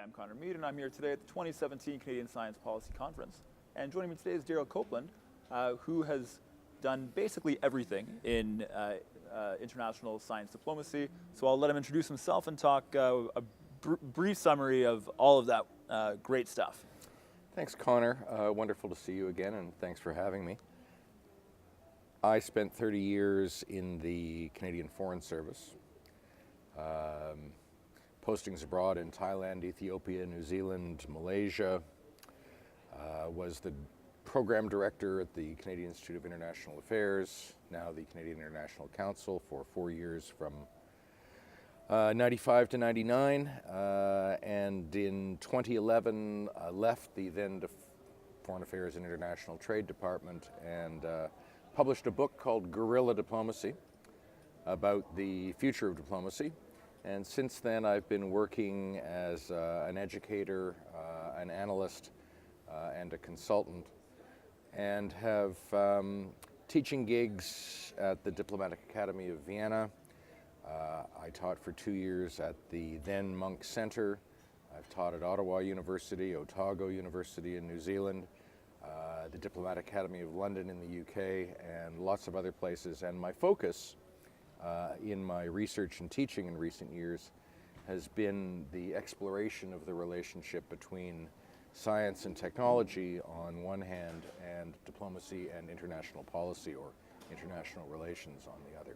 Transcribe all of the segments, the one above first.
I'm Connor Mead, and I'm here today at the 2017 Canadian Science Policy Conference. And joining me today is Daryl Copeland, who has done basically everything in international science diplomacy. So I'll let him introduce himself and talk a brief summary of all of that great stuff. Thanks, Connor. Wonderful to see you again, and thanks for having me. I spent 30 years in the Canadian Foreign Service, postings abroad in Thailand, Ethiopia, New Zealand, Malaysia. Was the program director at the Canadian Institute of International Affairs, now the Canadian International Council, for 4 years from 95 to 99, and in 2011 left the then Foreign Affairs and International Trade Department and published a book called Guerilla Diplomacy about the future of diplomacy. And since then I've been working as an educator, an analyst, and a consultant, and have teaching gigs at the Diplomatic Academy of Vienna. I taught for 2 years at the then Monk Center. I've taught at Ottawa University, Otago University in New Zealand, the Diplomatic Academy of London in the UK, and lots of other places. And my focus in my research and teaching in recent years has been the exploration of the relationship between science and technology on one hand and diplomacy and international policy or international relations on the other.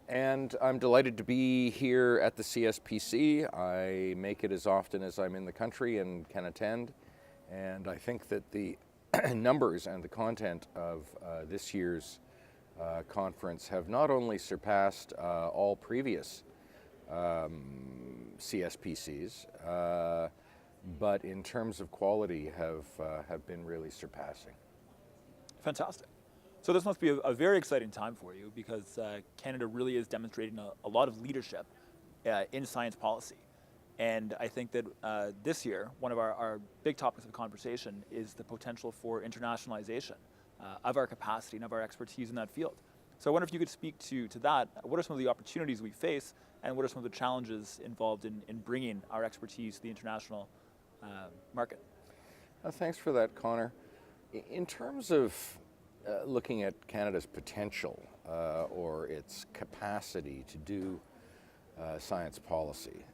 And I'm delighted to be here at the CSPC. I make it as often as I'm in the country and can attend. And I think that the numbers and the content of this year's conference have not only surpassed all previous CSPCs, but in terms of quality have been really surpassing. Fantastic. So this must be a very exciting time for you, because Canada really is demonstrating a lot of leadership in science policy. And I think that this year, one of our big topics of conversation is the potential for internationalization of our capacity and of our expertise in that field. So I wonder if you could speak to that. What are some of the opportunities we face, and what are some of the challenges involved in bringing our expertise to the international market? Thanks for that, Connor. In terms of looking at Canada's potential or its capacity to do science policy,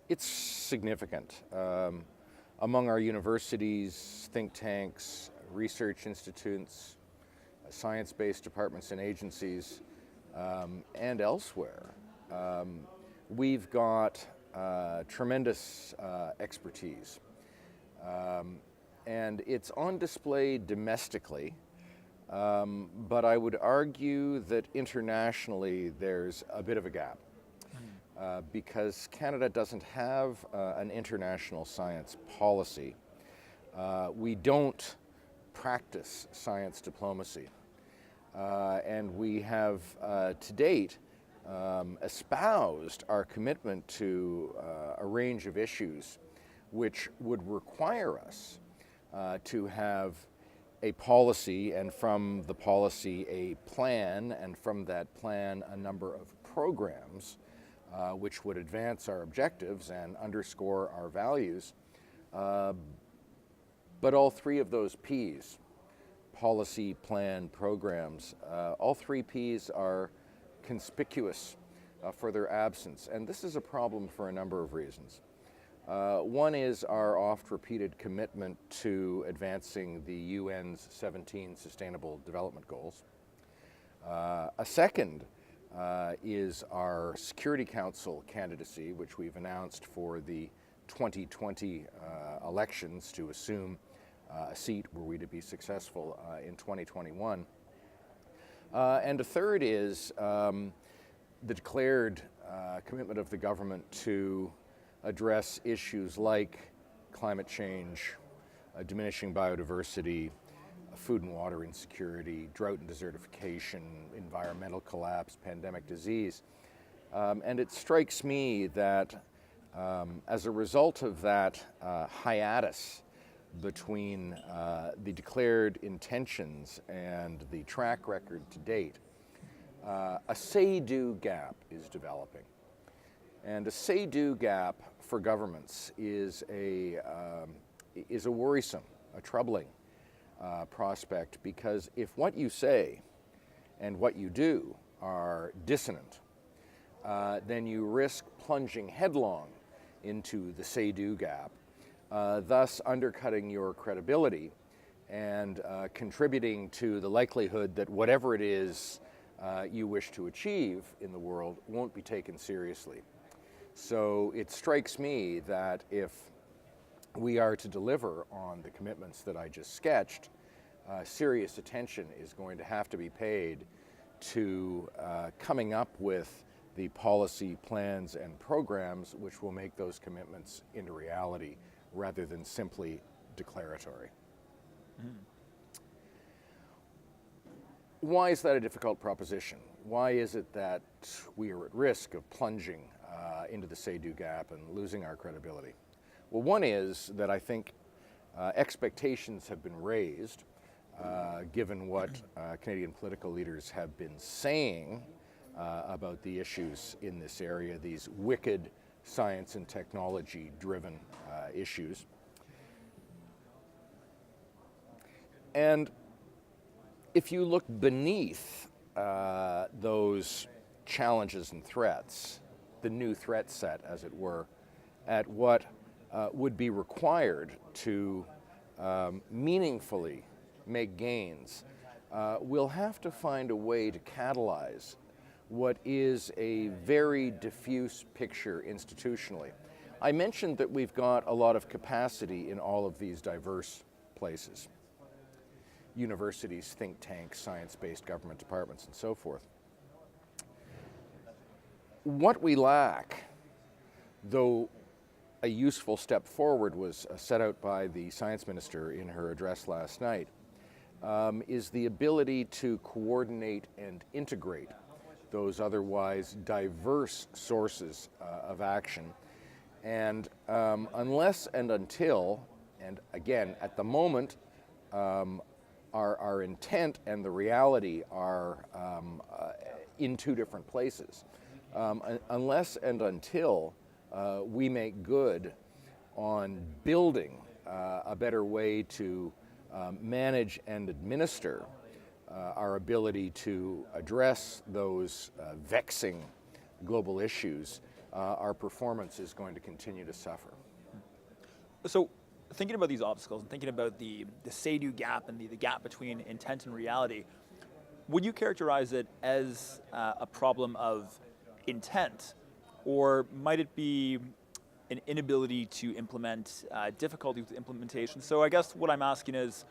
it's significant. Among our universities, think tanks, research institutes, science-based departments and agencies, and elsewhere, we've got tremendous expertise. And it's on display domestically, but I would argue that internationally there's a bit of a gap, because Canada doesn't have an international science policy. We don't practice science diplomacy, and we have to date espoused our commitment to a range of issues which would require us to have a policy, and from the policy a plan, and from that plan a number of programs which would advance our objectives and underscore our values. But all three of those P's, policy, plan, programs, all three P's are conspicuous for their absence. And this is a problem for a number of reasons. One is our oft-repeated commitment to advancing the UN's 17 Sustainable Development Goals. A second is our Security Council candidacy, which we've announced for the 2020 elections to assume a seat were we to be successful in 2021. And a third is the declared commitment of the government to address issues like climate change, diminishing biodiversity, food and water insecurity, drought and desertification, environmental collapse, pandemic disease. And it strikes me that as a result of that hiatus between the declared intentions and the track record to date, a say-do gap is developing. And a say-do gap for governments is a worrisome, a troubling prospect, because if what you say and what you do are dissonant, then you risk plunging headlong into the say-do gap, thus undercutting your credibility and contributing to the likelihood that whatever it is you wish to achieve in the world won't be taken seriously. So it strikes me that if we are to deliver on the commitments that I just sketched, serious attention is going to have to be paid to coming up with the policy plans and programs which will make those commitments into reality rather than simply declaratory. Mm. Why is that a difficult proposition? Why is it that we are at risk of plunging into the say-do gap and losing our credibility? Well, one is that I think expectations have been raised given what Canadian political leaders have been saying about the issues in this area, these wicked science and technology-driven issues. And if you look beneath those challenges and threats, the new threat set, as it were, at what would be required to meaningfully make gains, we'll have to find a way to catalyze what is a very diffuse picture institutionally. I mentioned that we've got a lot of capacity in all of these diverse places. Universities, think tanks, science-based government departments, and so forth. What we lack, though a useful step forward was set out by the science minister in her address last night, is the ability to coordinate and integrate those otherwise diverse sources of action. And unless and until, and again, at the moment, our intent and the reality are in two different places. Unless and until we make good on building a better way to manage and administer our ability to address those vexing global issues, our performance is going to continue to suffer. So, thinking about these obstacles and thinking about the say-do gap and the gap between intent and reality, would you characterize it as a problem of intent, or might it be an inability to implement, difficulty with implementation? So I guess what I'm asking is,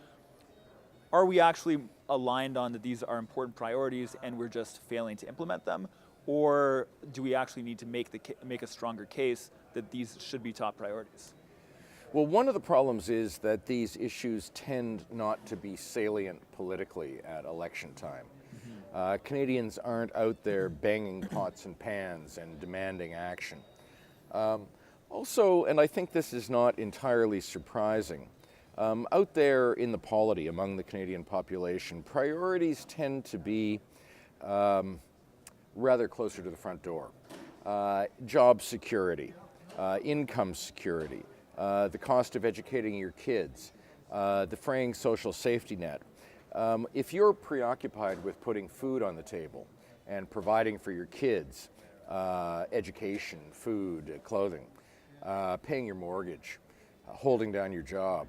are we actually aligned on that these are important priorities and we're just failing to implement them? Or do we actually need to make a stronger case that these should be top priorities? Well, one of the problems is that these issues tend not to be salient politically at election time. Mm-hmm. Canadians aren't out there banging pots and pans and demanding action. Also, and I think this is not entirely surprising, out there in the polity among the Canadian population, priorities tend to be rather closer to the front door. Job security, income security, the cost of educating your kids, the fraying social safety net. If you're preoccupied with putting food on the table and providing for your kids, education, food, clothing, paying your mortgage, holding down your job,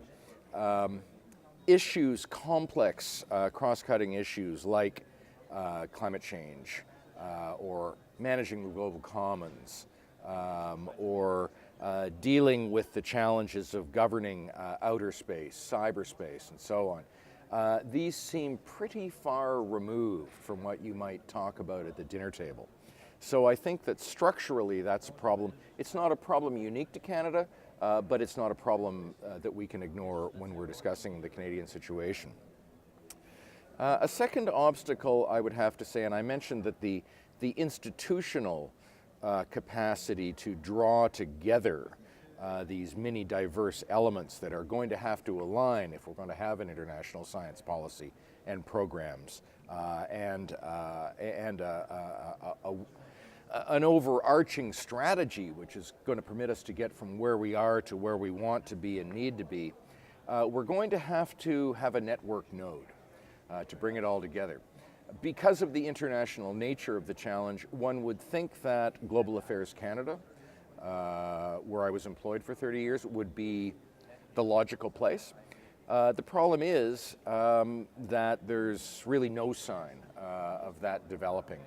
issues, complex, cross-cutting issues like climate change, or managing the global commons, or dealing with the challenges of governing outer space, cyberspace, and so on. These seem pretty far removed from what you might talk about at the dinner table. So I think that structurally that's a problem. It's not a problem unique to Canada, but it's not a problem that we can ignore when we're discussing the Canadian situation. A second obstacle, I would have to say, and I mentioned that the institutional capacity to draw together these many diverse elements that are going to have to align if we're going to have an international science policy and programs and an overarching strategy which is going to permit us to get from where we are to where we want to be and need to be, we're going to have a network node to bring it all together. Because of the international nature of the challenge, one would think that Global Affairs Canada, where I was employed for 30 years, would be the logical place. The problem is that there's really no sign of that developing.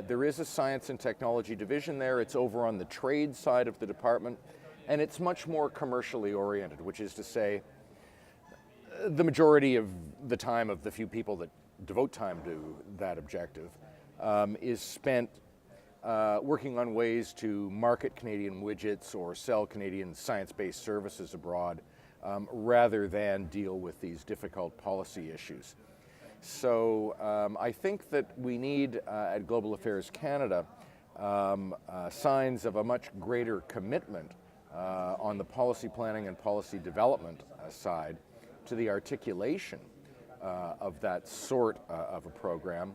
There is a science and technology division there. It's over on the trade side of the department, and it's much more commercially oriented, which is to say, the majority of the time of the few people that devote time to that objective is spent working on ways to market Canadian widgets or sell Canadian science-based services abroad, rather than deal with these difficult policy issues. So I think that we need at Global Affairs Canada signs of a much greater commitment on the policy planning and policy development side to the articulation of that sort of a program.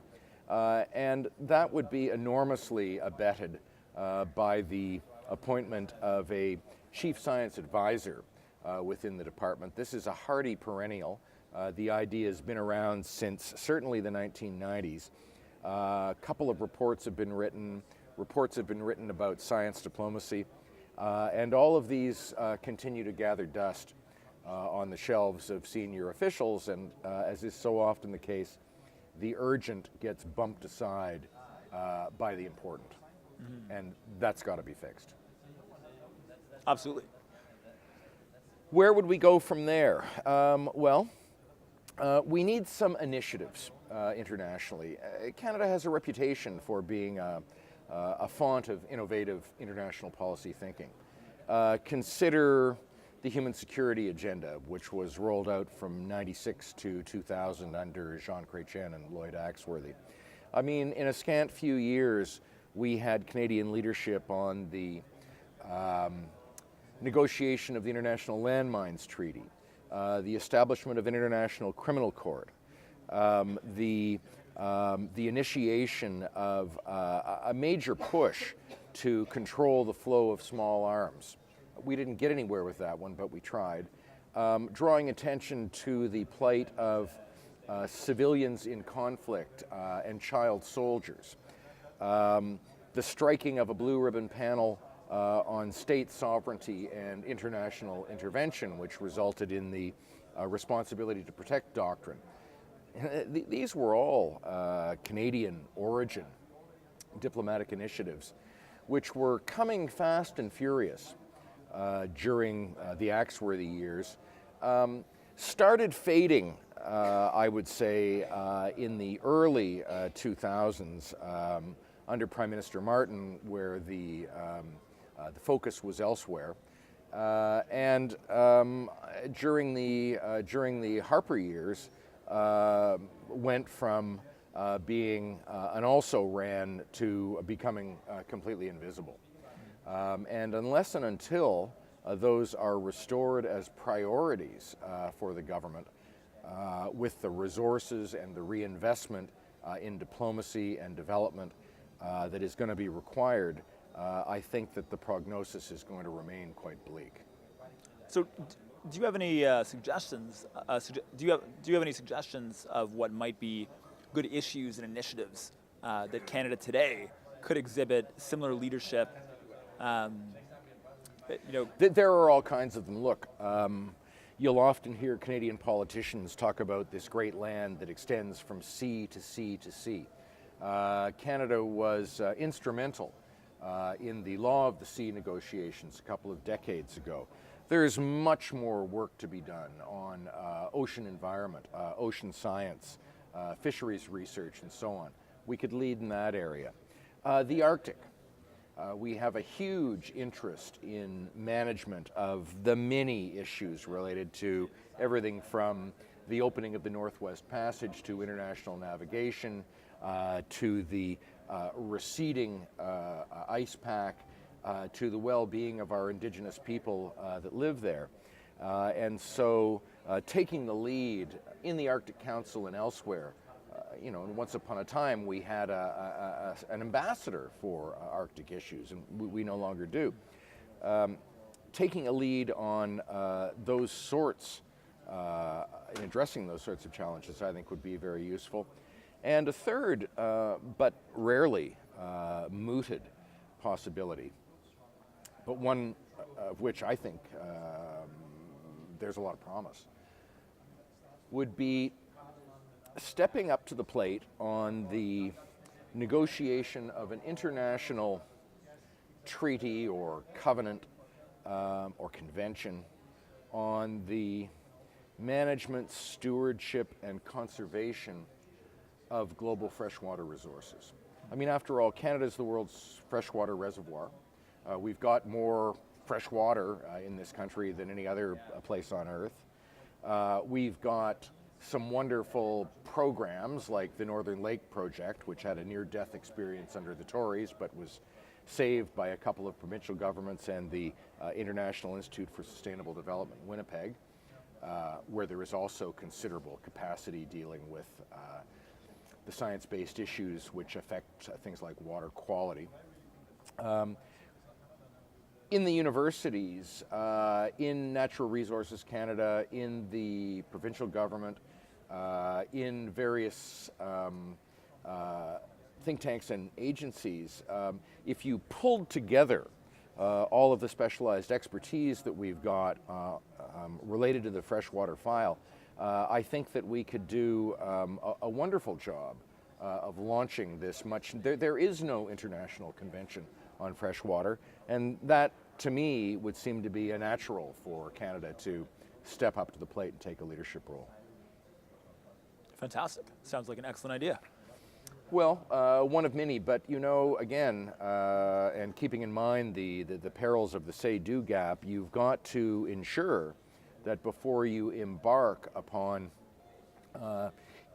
And that would be enormously abetted by the appointment of a chief science advisor within the department. This is a hardy perennial. The idea has been around since certainly the 1990s. A couple of reports have been written about science diplomacy, and all of these continue to gather dust on the shelves of senior officials, and as is so often the case, the urgent gets bumped aside by the important. And that's got to be fixed. Absolutely. Where would we go from there? We need some initiatives internationally. Canada has a reputation for being a font of innovative international policy thinking. Consider the Human Security Agenda, which was rolled out from 96 to 2000 under Jean Chrétien and Lloyd Axworthy. I mean, in a scant few years, we had Canadian leadership on the negotiation of the International Landmines Treaty, the establishment of an international criminal court, the initiation of a major push to control the flow of small arms. We didn't get anywhere with that one, but we tried. Drawing attention to the plight of civilians in conflict and child soldiers. The striking of a blue ribbon panel on state sovereignty and international intervention, which resulted in the responsibility to protect doctrine. These were all Canadian origin diplomatic initiatives, which were coming fast and furious during the Axworthy years, started fading, I would say, in the early 2000s under Prime Minister Martin, where the focus was elsewhere, and during the Harper years, went from being an also-ran to becoming completely invisible. And unless and until those are restored as priorities for the government, with the resources and the reinvestment in diplomacy and development that is going to be required, I think that the prognosis is going to remain quite bleak. So, do you have any suggestions? Do you have any suggestions of what might be good issues and initiatives that Canada today could exhibit similar leadership? There are all kinds of them. Look, you'll often hear Canadian politicians talk about this great land that extends from sea to sea to sea. Canada was instrumental in the Law of the Sea negotiations a couple of decades ago. There is much more work to be done on ocean environment, ocean science, fisheries research, and so on. We could lead in that area. The Arctic. We have a huge interest in management of the many issues related to everything from the opening of the Northwest Passage to international navigation, to the receding ice pack, to the well-being of our Indigenous people that live there. And so taking the lead in the Arctic Council and elsewhere once upon a time we had an ambassador for Arctic issues, and we no longer do. Taking a lead on those sorts, in addressing those sorts of challenges, I think would be very useful. And a third, but rarely mooted possibility, but one of which I think there's a lot of promise, would be stepping up to the plate on the negotiation of an international treaty or covenant or convention on the management, stewardship, and conservation of global freshwater resources. I mean, after all, Canada is the world's freshwater reservoir. We've got more fresh water in this country than any other place on Earth. We've got some wonderful programs like the Northern Lake Project, which had a near-death experience under the Tories, but was saved by a couple of provincial governments and the International Institute for Sustainable Development in Winnipeg, where there is also considerable capacity dealing with the science-based issues which affect things like water quality. In the universities, in Natural Resources Canada, in the provincial government, in various think tanks and agencies, if you pulled together all of the specialized expertise that we've got related to the freshwater file, I think that we could do a wonderful job of launching this much. There is no international convention on freshwater, and that, to me, would seem to be a natural for Canada to step up to the plate and take a leadership role. Fantastic. Sounds like an excellent idea. Well, one of many, but again, and keeping in mind the perils of the say-do gap, you've got to ensure that before you embark upon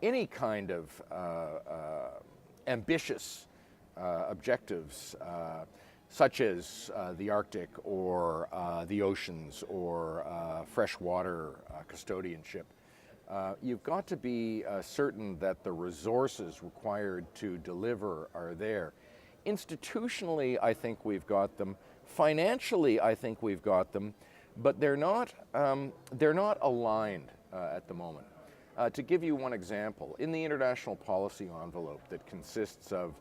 any kind of ambitious objectives, such as the Arctic or the oceans or freshwater custodianship, you've got to be certain that the resources required to deliver are there. Institutionally, I think we've got them. Financially, I think we've got them, but they're not aligned at the moment. To give you one example, in the international policy envelope that consists of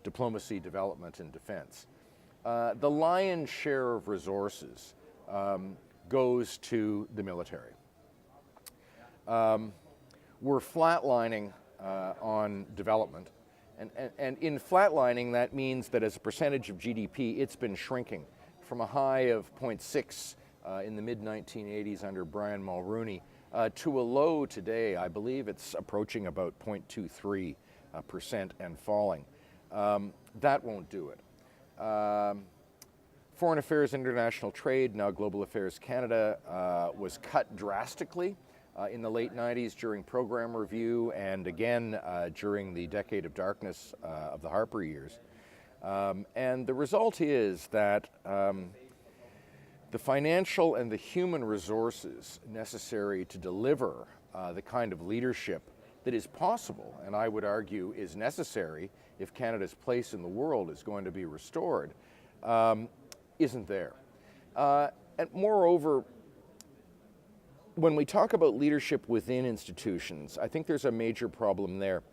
diplomacy, development, and defense, the lion's share of resources goes to the military. We're flatlining on development, and in flatlining, that means that as a percentage of GDP, it's been shrinking from a high of 0.6 in the mid-1980s under Brian Mulrooney to a low today. I believe it's approaching about 0.23% and falling. That won't do it. Foreign Affairs, International Trade, now Global Affairs Canada, was cut drastically in the late 90s during program review and again during the decade of darkness of the Harper years. And the result is that the financial and the human resources necessary to deliver the kind of leadership that is possible, and I would argue is necessary if Canada's place in the world is going to be restored, isn't there. And moreover, when we talk about leadership within institutions, I think there's a major problem there.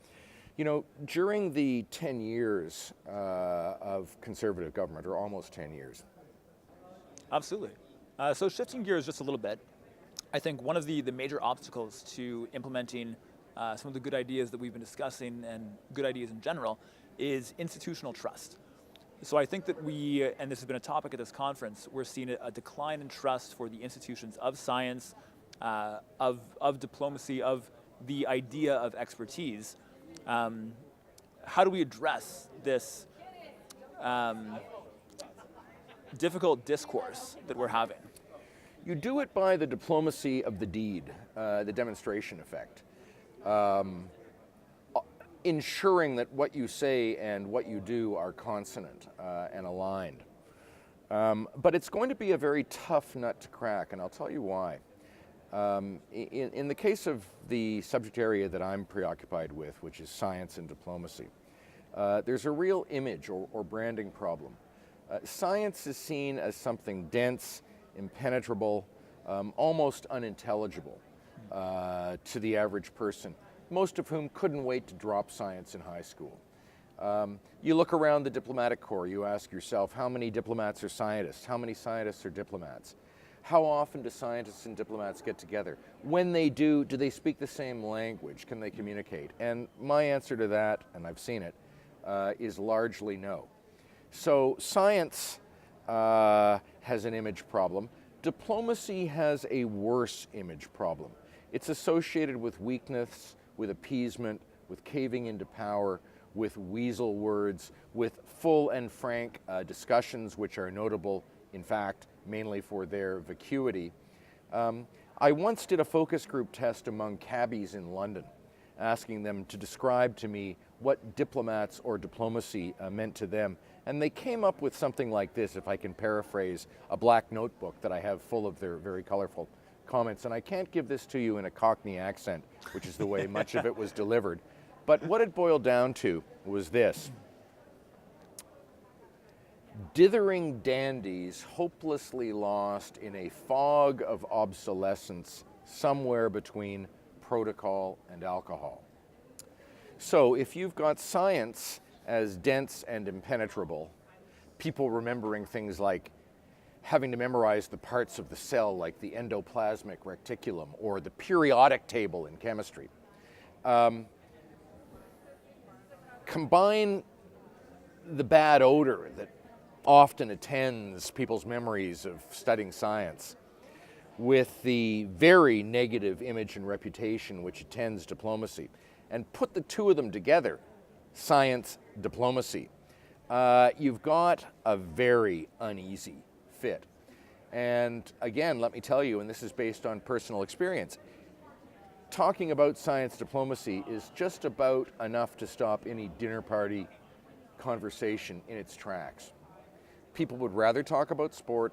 During the 10 years of Conservative government, or almost 10 years. Absolutely. So shifting gears just a little bit, I think one of the major obstacles to implementing some of the good ideas that we've been discussing and good ideas in general is institutional trust. So I think that and this has been a topic at this conference, we're seeing a decline in trust for the institutions of science, of diplomacy, of the idea of expertise. How do we address this difficult discourse that we're having? You do it by the diplomacy of the deed, the demonstration effect. Ensuring that what you say and what you do are consonant and aligned. But it's going to be a very tough nut to crack, and I'll tell you why. In the case of the subject area that I'm preoccupied with, which is science and diplomacy, there's a real image or branding problem. Science is seen as something dense, impenetrable, almost unintelligible to the average person, most of whom couldn't wait to drop science in high school. You look around the diplomatic corps, you ask yourself, how many diplomats are scientists? How many scientists are diplomats? How often do scientists and diplomats get together? When they do they speak the same language? Can they communicate? And my answer to that, and I've seen it, is largely no. So science has an image problem. Diplomacy has a worse image problem. It's associated with weakness, with appeasement, with caving into power, with weasel words, with full and frank discussions, which are notable, in fact, mainly for their vacuity. I once did a focus group test among cabbies in London, asking them to describe to me what diplomats or diplomacy meant to them. And they came up with something like this, if I can paraphrase a black notebook that I have full of their very colorful comments. And I can't give this to you in a Cockney accent, which is the way much of it was delivered. But what it boiled down to was this: dithering dandies hopelessly lost in a fog of obsolescence somewhere between protocol and alcohol. So if you've got science as dense and impenetrable, people remembering things like having to memorize the parts of the cell like the endoplasmic reticulum or the periodic table in chemistry, combine the bad odor that often attends people's memories of studying science with the very negative image and reputation which attends diplomacy, and put the two of them together, science, diplomacy, you've got a very uneasy fit. And again, let me tell you, and this is based on personal experience, talking about science diplomacy is just about enough to stop any dinner party conversation in its tracks. People would rather talk about sport,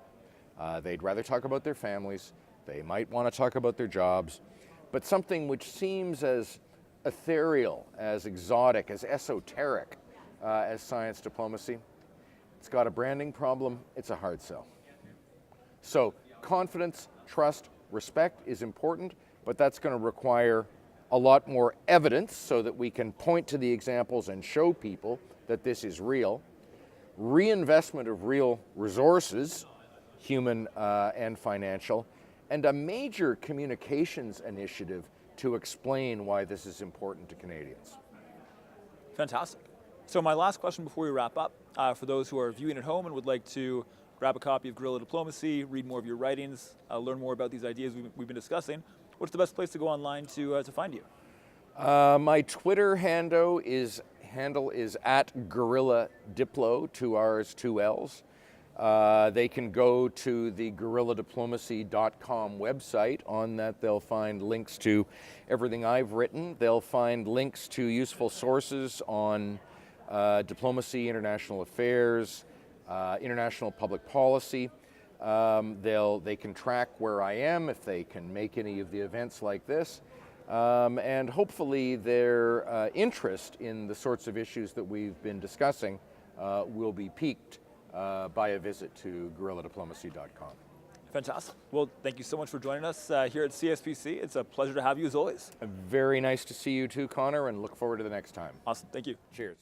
they'd rather talk about their families, they might want to talk about their jobs, but something which seems as ethereal, as exotic, as esoteric as science diplomacy, it's got a branding problem, it's a hard sell. So confidence, trust, respect is important, but that's going to require a lot more evidence so that we can point to the examples and show people that this is real. Reinvestment of real resources, human and financial, and a major communications initiative to explain why this is important to Canadians. Fantastic. So my last question before we wrap up, for those who are viewing at home and would like to grab a copy of Guerilla Diplomacy, read more of your writings, learn more about these ideas we've been discussing, what's the best place to go online to find you? My Twitter handle is at Guerilla Diplo, 2 R's, 2 L's. They can go to the guerrilladiplomacy.com website. On that, they'll find links to everything I've written. They'll find links to useful sources on diplomacy, international affairs, international public policy. They can track where I am if they can make any of the events like this. And hopefully their interest in the sorts of issues that we've been discussing will be piqued by a visit to guerrilladiplomacy.com. Fantastic. Well, thank you so much for joining us here at CSPC. It's a pleasure to have you as always. Very nice to see you too, Connor, and look forward to the next time. Awesome. Thank you. Cheers.